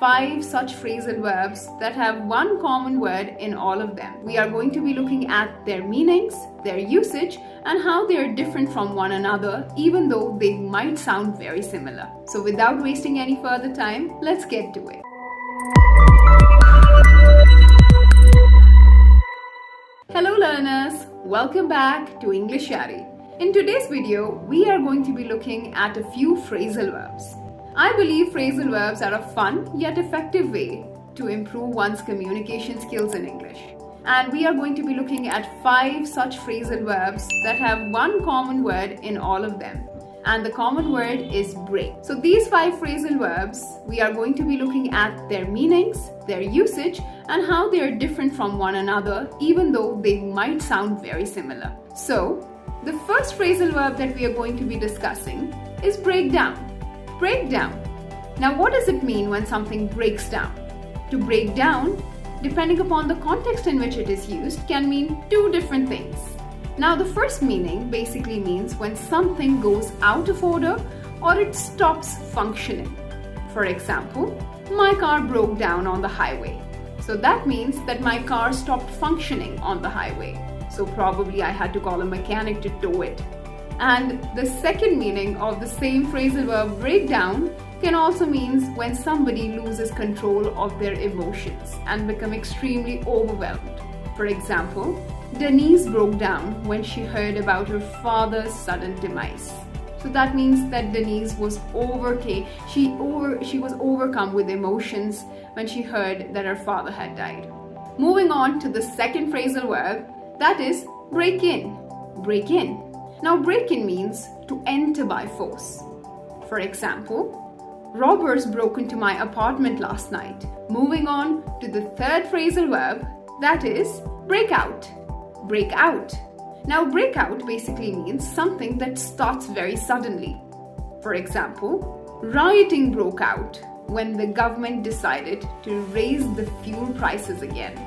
5 such phrasal verbs that have one common word in all of them. We are going to be looking at their meanings, their usage, and how they are different from one another, even though they might sound very similar. So without wasting any further time, let's get to it. Hello learners, welcome back to EnglishYaari. In today's video, we are going to be looking at a few phrasal verbs. I believe phrasal verbs are a fun yet effective way to improve one's communication skills in English. And we are going to be looking at 5 such phrasal verbs that have one common word in all of them. And the common word is break. So these 5 phrasal verbs, we are going to be looking at their meanings, their usage, and how they are different from one another, even though they might sound very similar. So, the first phrasal verb that we are going to be discussing is break down. Break down. Now, what does it mean when something breaks down? To break down, depending upon the context in which it is used, can mean 2 different things. Now, the first meaning basically means when something goes out of order or it stops functioning. For example, my car broke down on the highway. So that means that my car stopped functioning on the highway. So probably I had to call a mechanic to tow it. And the second meaning of the same phrasal verb break down can also mean when somebody loses control of their emotions and become extremely overwhelmed. For example, Denise broke down when she heard about her father's sudden demise. So that means that Denise was she was overcome with emotions when she heard that her father had died. Moving on to the second phrasal verb, that is break in. Break in. Now, break in means to enter by force. For example, robbers broke into my apartment last night. Moving on to the third phrasal verb, that is break out. Break out. Now, break out basically means something that starts very suddenly. For example, rioting broke out when the government decided to raise the fuel prices again.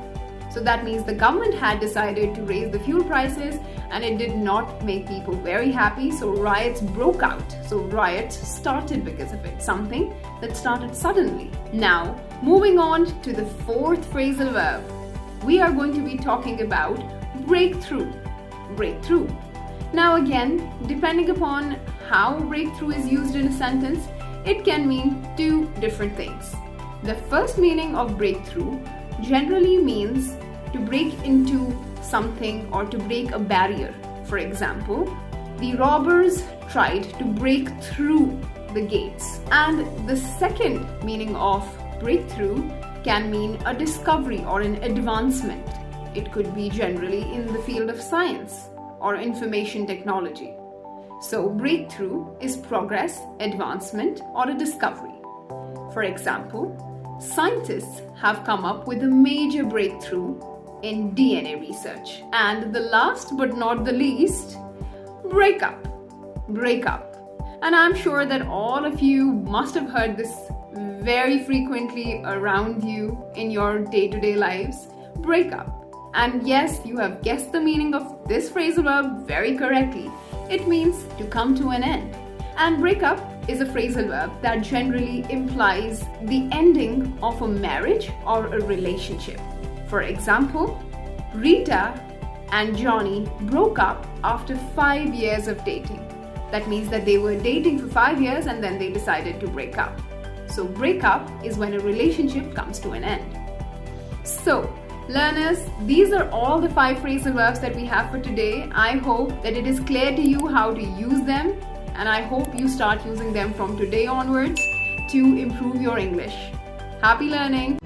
So that means the government had decided to raise the fuel prices and it did not make people very happy, so riots broke out. So riots started because of it, something that started suddenly. Now, moving on to the fourth phrasal verb, we are going to be talking about breakthrough. Breakthrough. Now again, depending upon how breakthrough is used in a sentence, it can mean 2 different things. The first meaning of breakthrough generally means to break into something or to break a barrier. For example, the robbers tried to break through the gates. And the second meaning of breakthrough can mean a discovery or an advancement. It could be generally in the field of science or information technology. So breakthrough is progress, advancement, or a discovery. For example, scientists have come up with a major breakthrough in DNA research. And the last but not the least, break up. Break up. And I'm sure that all of you must have heard this very frequently around you in your day-to-day lives. Break up. And yes, you have guessed the meaning of this phrasal verb very correctly. It means to come to an end. And break up is a phrasal verb that generally implies the ending of a marriage or a relationship. For example, Rita and Johnny broke up after 5 years of dating. That means that they were dating for 5 years and then they decided to break up. So break up is when a relationship comes to an end. So, learners, these are all the 5 phrasal verbs that we have for today. I hope that it is clear to you how to use them, and I hope you start using them from today onwards to improve your English. Happy learning!